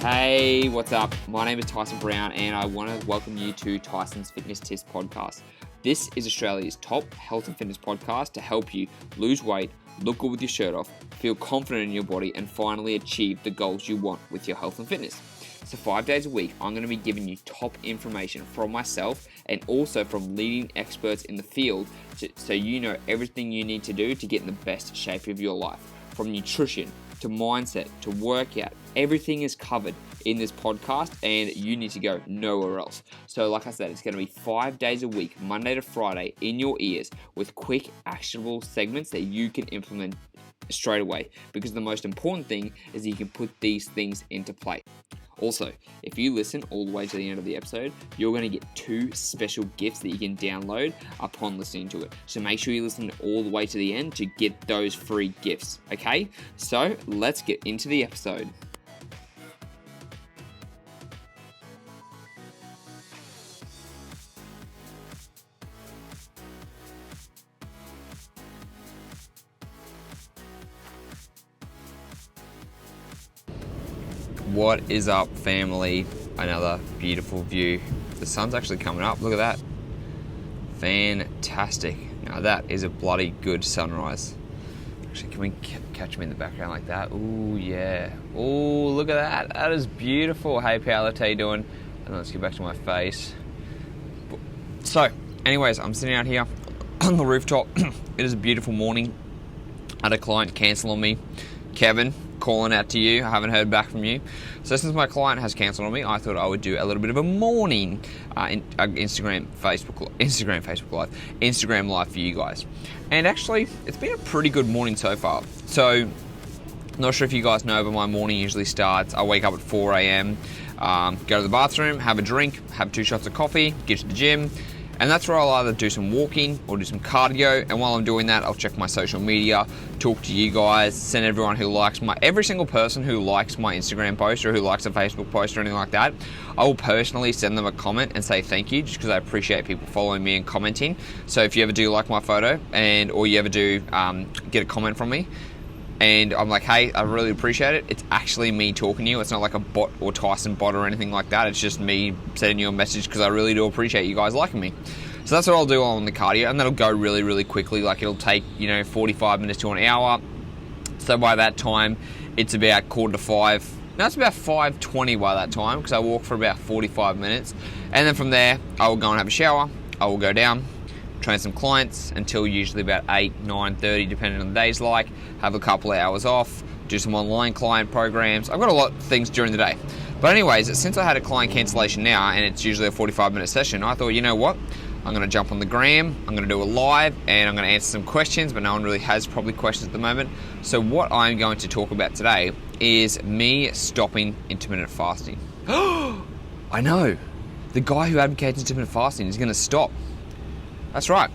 Hey, what's up? My name is Tyson Brown and I want to welcome you to Tyson's Fitness Tips podcast. This is Australia's top health and fitness podcast to help you lose weight, look good with your shirt off, feel confident in your body, and finally achieve the goals you want with your health and fitness. So 5 days a week, I'm going to be giving you top information from myself and also from leading experts in the field so you know everything you need to do to get in the best shape of your life. From nutrition to mindset to workout, everything is covered in this podcast and you need to go nowhere else. So like I said, it's going to be 5 days a week, Monday to Friday, in your ears with quick, actionable segments that you can implement straight away, because the most important thing is that you can put these things into play. Also, if you listen all the way to the end of the episode, you're going to get 2 special gifts that you can download upon listening to it. So make sure you listen all the way to the end to get those free gifts, okay? So let's get into the episode. What is up, family? Another beautiful view. The sun's actually coming up. Look at that. Fantastic. Now that is a bloody good sunrise. Actually, can we catch me in the background like that? Ooh, yeah. Ooh, look at that. That is beautiful. Hey, pal, how you doing? And let's get back to my face. So, anyways, I'm sitting out here on the rooftop. It is a beautiful morning. I had a client cancel on me. Kevin, calling out to you. I haven't heard back from you. So since my client has cancelled on me, I thought I would do a little bit of a morning Instagram, Facebook Live for you guys. And actually, it's been a pretty good morning so far. So, not sure if you guys know, but my morning usually starts. I wake up at 4 a.m., go to the bathroom, have a drink, have 2 shots of coffee, get to the gym. And that's where I'll either do some walking or do some cardio. And while I'm doing that, I'll check my social media, talk to you guys, send everyone who likes every single person who likes my Instagram post or who likes a Facebook post or anything like that, I will personally send them a comment and say thank you, just because I appreciate people following me and commenting. So if you ever do like my photo or you ever do get a comment from me, and I'm like, hey, I really appreciate it, it's actually me talking to you. It's not like a bot or Tyson bot or anything like that. It's just me sending you a message because I really do appreciate you guys liking me. So that's what I'll do on the cardio, and that'll go really, really quickly. Like, it'll take, 45 minutes to an hour. So by that time, it's about 4:45. No, it's about 5:20 by that time, because I walk for about 45 minutes. And then from there, I will go and have a shower. I will go down, train some clients until usually about 8, 9:30, depending on the day's like. Have a couple of hours off, do some online client programs. I've got a lot of things during the day. But anyways, since I had a client cancellation now, and it's usually a 45-minute session, I thought, you know what? I'm going to jump on the gram, I'm going to do a live, and I'm going to answer some questions, but no one really has probably questions at the moment. So what I'm going to talk about today is me stopping intermittent fasting. I know. The guy who advocates intermittent fasting is going to stop. That's right,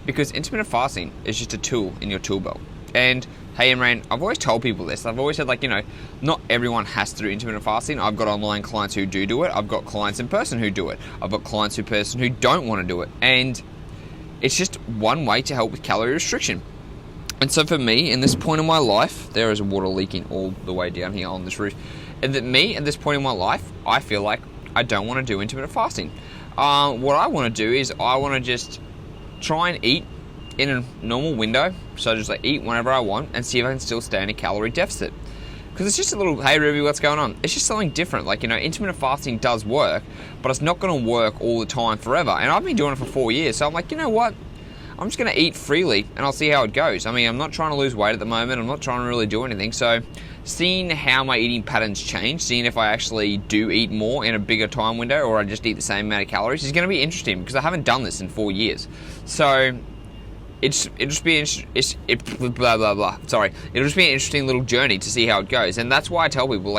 because intermittent fasting is just a tool in your tool belt. And hey, Imran, I've always told people this. I've always said, not everyone has to do intermittent fasting. I've got online clients who do it. I've got clients in person who do it. I've got clients in person who don't want to do it. And it's just one way to help with calorie restriction. And so for me, in this point in my life, there is water leaking all the way down here on this roof. And that me, at this point in my life, I feel like I don't want to do intermittent fasting. What I want to do is I want to just try and eat in a normal window, so just eat whenever I want and see if I can still stay in a calorie deficit. Because it's just a little, hey Ruby, what's going on? It's just something different. Intermittent fasting does work, but it's not going to work all the time forever. And I've been doing it for 4 years, so I'm like, you know what? I'm just going to eat freely and I'll see how it goes. I'm not trying to lose weight at the moment. I'm not trying to really do anything. So seeing how my eating patterns change, seeing if I actually do eat more in a bigger time window or I just eat the same amount of calories is going to be interesting, because I haven't done this in 4 years. So it'll just be it'll just be an interesting little journey to see how it goes. And that's why I tell people,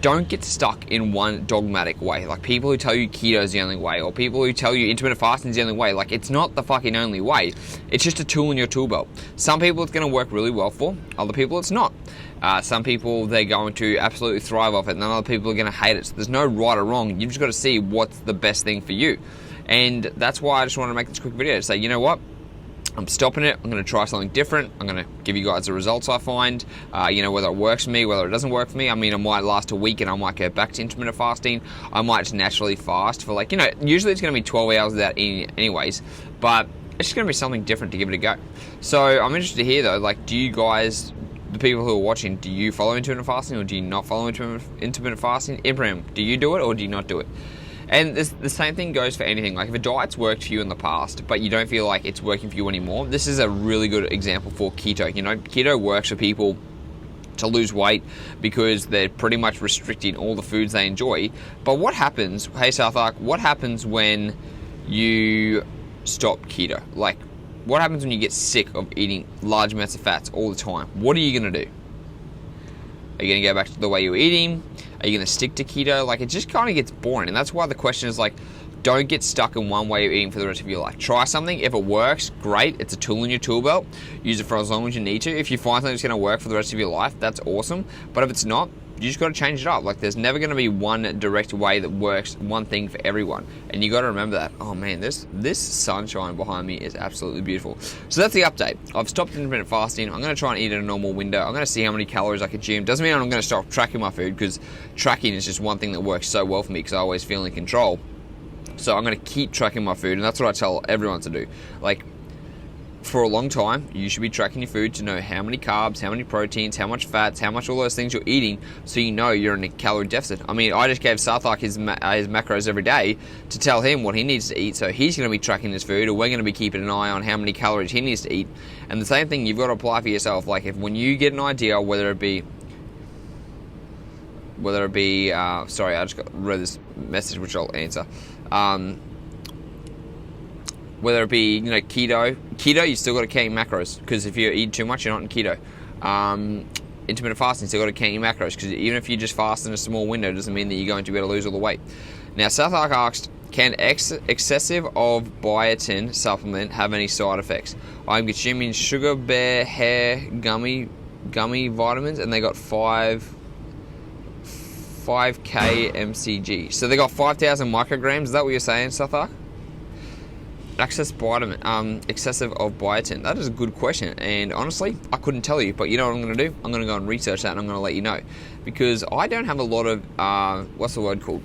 don't get stuck in one dogmatic way. Like, people who tell you keto is the only way, or people who tell you intermittent fasting is the only way. It's not the fucking only way. It's just a tool in your tool belt. Some people it's going to work really well for, other people it's not. Some people, they're going to absolutely thrive off it, and then other people are going to hate it. So there's no right or wrong. You've just got to see what's the best thing for you. And that's why I just wanted to make this quick video to say, you know what? I'm stopping it. I'm going to try something different. I'm going to give you guys the results I find, whether it works for me, whether it doesn't work for me. I mean, it might last a week and I might go back to intermittent fasting. I might just naturally fast for usually it's going to be 12 hours without eating anyways, but it's just going to be something different to give it a go. So I'm interested to hear though, do you guys, the people who are watching, do you follow intermittent fasting or do you not follow intermittent fasting? Ibrahim, do you do it or do you not do it? And the same thing goes for anything. Like if a diet's worked for you in the past, but you don't feel like it's working for you anymore, this is a really good example for keto. Keto works for people to lose weight because they're pretty much restricting all the foods they enjoy. But what happens, hey Sarthak, what happens when you stop keto? What happens when you get sick of eating large amounts of fats all the time? What are you going to do? Are you going to go back to the way you were eating? Are you going to stick to keto? It just kind of gets boring. And that's why the question is don't get stuck in one way of eating for the rest of your life. Try something. If it works, great. It's a tool in your tool belt. Use it for as long as you need to. If you find something that's going to work for the rest of your life, that's awesome. But if it's not, you just got to change it up. There's never going to be one direct way that works, one thing for everyone. And you got to remember that. Oh man, this sunshine behind me is absolutely beautiful. So that's the update. I've stopped intermittent fasting. I'm going to try and eat in a normal window. I'm going to see how many calories I consume. Doesn't mean I'm going to stop tracking my food, because tracking is just one thing that works so well for me because I always feel in control. So I'm going to keep tracking my food, and that's what I tell everyone to do. For a long time, you should be tracking your food to know how many carbs, how many proteins, how much fats, how much all those things you're eating, so you know you're in a calorie deficit. I mean, I just gave Sarthak his macros every day to tell him what he needs to eat, so he's going to be tracking his food, or we're going to be keeping an eye on how many calories he needs to eat. And the same thing you've got to apply for yourself. When you get an idea, whether it be sorry, I just read this message which I'll answer. Whether it be keto, you still got to count your macros, because if you eat too much, you're not in keto. Intermittent fasting, still got to count your macros, because even if you just fast in a small window, it doesn't mean that you're going to be able to lose all the weight. Now, Sarthak asked, can excessive of biotin supplement have any side effects? I'm consuming Sugar Bear hair gummy vitamins, and they got 5k mcg. So they got 5,000 micrograms. Is that what you're saying, Sarthak? Excessive of biotin. That is a good question, and honestly, I couldn't tell you. But you know what I'm going to do? I'm going to go and research that, and I'm going to let you know, because I don't have a lot of what's the word called?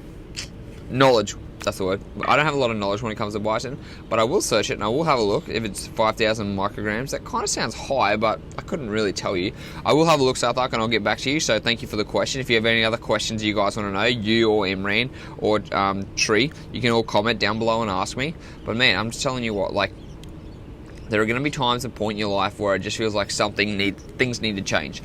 Knowledge. That's the word. I don't have a lot of knowledge when it comes to biotin, but I will search it and I will have a look. If it's 5,000 micrograms, that kind of sounds high, but I couldn't really tell you. I will have a look, Sarthak, and I'll get back to you. So thank you for the question. If you have any other questions you guys want to know, you or Imran or Tree, you can all comment down below and ask me. But man, I'm just telling you what, there are going to be times and point in your life where it just feels like things need to change.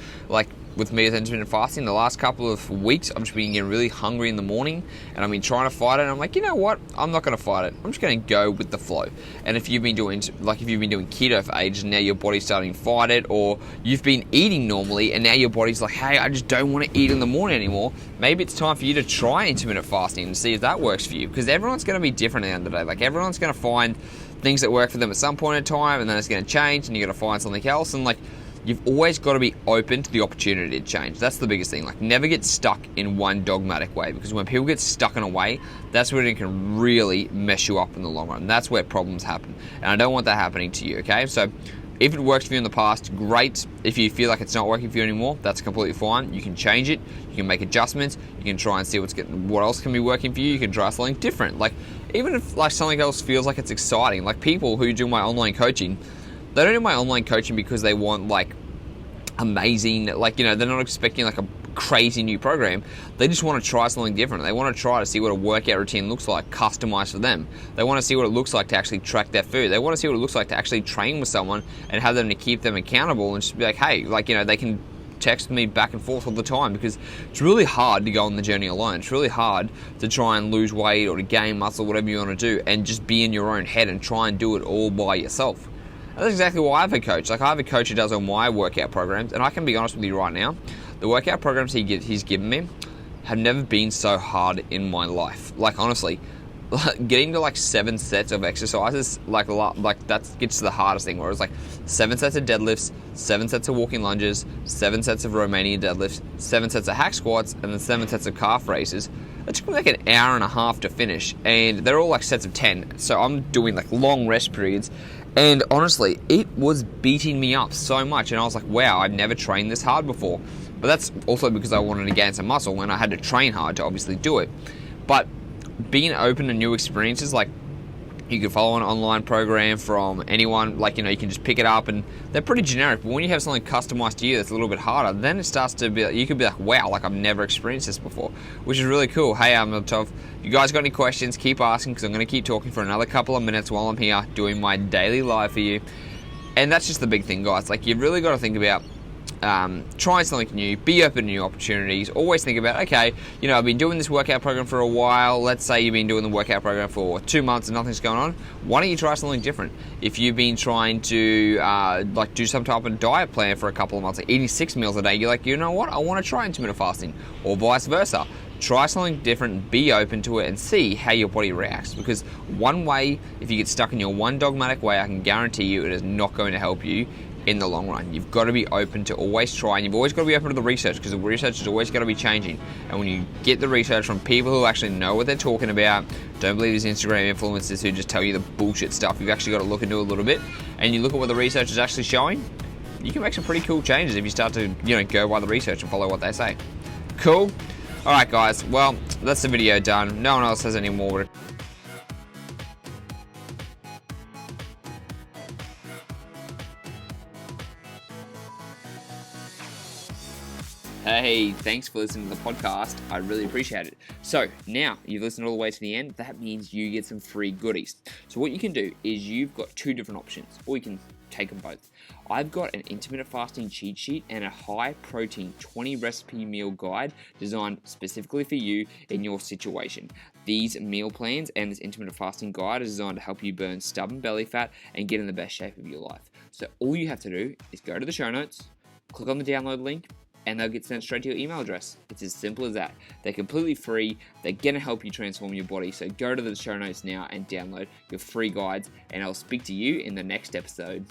With me with intermittent fasting, the last couple of weeks, I've just been getting really hungry in the morning, and I've been trying to fight it, and I'm like, you know what? I'm not going to fight it. I'm just going to go with the flow. And if you've been doing keto for ages, and now your body's starting to fight it, or you've been eating normally, and now your body's like, hey, I just don't want to eat in the morning anymore, maybe it's time for you to try intermittent fasting and see if that works for you, because everyone's going to be different at the end of the day. Everyone's going to find things that work for them at some point in time, and then it's going to change, and you're going to find something else, and you've always got to be open to the opportunity to change. That's the biggest thing. Never get stuck in one dogmatic way, because when people get stuck in a way, that's when it can really mess you up in the long run. That's where problems happen. And I don't want that happening to you, okay? So if it worked for you in the past, great. If you feel like it's not working for you anymore, that's completely fine. You can change it. You can make adjustments. You can try and see what else can be working for you. You can try something different. Even if something else feels like it's exciting, people who do my online coaching, they don't do my online coaching because they want amazing, they're not expecting a crazy new program. They just want to try something different. They want to try to see what a workout routine looks like, customized for them. They want to see what it looks like to actually track their food. They want to see what it looks like to actually train with someone and have them to keep them accountable, and just be like, hey, they can text me back and forth all the time, because it's really hard to go on the journey alone. It's really hard to try and lose weight or to gain muscle, whatever you want to do, and just be in your own head and try and do it all by yourself. That's exactly why I have a coach. I have a coach who does all my workout programs, and I can be honest with you right now, the workout programs he's given me have never been so hard in my life. Honestly, getting to 7 sets of exercises, that gets to the hardest thing, where it's 7 sets of deadlifts, 7 sets of walking lunges, 7 sets of Romanian deadlifts, 7 sets of hack squats, and then 7 sets of calf raises. It took me an hour and a half to finish, and they're all sets of 10. So I'm doing long rest periods, And honestly, it was beating me up so much, and I was like, wow, I've never trained this hard before. But that's also because I wanted to gain some muscle, and I had to train hard to obviously do it. But being open to new experiences, like, you can follow an online program from anyone, like, you can just pick it up, and they're pretty generic. But when you have something customized to you that's a little bit harder, then it starts to be, you could be like, wow, like, I've never experienced this before, which is really cool. Hey, I'm Tov. If you guys got any questions, keep asking, because I'm going to keep talking for another couple of minutes while I'm here doing my daily live for you. And that's just the big thing, guys. Like, you've really got to think about trying something new, be open to new opportunities. Always think about, okay, I've been doing this workout program for a while. Let's say you've been doing the workout program for 2 months and nothing's going on. Why don't you try something different? If you've been trying to do some type of diet plan for a couple of months, like eating 6 meals a day, you're like, you know what, I want to try intermittent fasting, or vice versa. Try something different, be open to it, and see how your body reacts. Because one way, if you get stuck in your one dogmatic way, I can guarantee you it is not going to help you in the long run. You've got to be open to always try, and you've always got to be open to the research, because the research is always going to be changing. And when you get the research from people who actually know what they're talking about, don't believe these Instagram influencers who just tell you the bullshit stuff. You've actually got to look into it a little bit, and you look at what the research is actually showing, you can make some pretty cool changes if you start to go by the research and follow what they say. Cool. Alright guys, well, that's the video done. No one else has any more. Hey, thanks for listening to the podcast. I really appreciate it. So now you've listened all the way to the end. That means you get some free goodies. So what you can do is you've got two different options, or you can take them both. I've got an intermittent fasting cheat sheet and a high protein 20 recipe meal guide designed specifically for you in your situation. These meal plans and this intermittent fasting guide is designed to help you burn stubborn belly fat and get in the best shape of your life. So all you have to do is go to the show notes, click on the download link, and they'll get sent straight to your email address. It's as simple as that. They're completely free. They're going to help you transform your body. So go to the show notes now and download your free guides, and I'll speak to you in the next episode.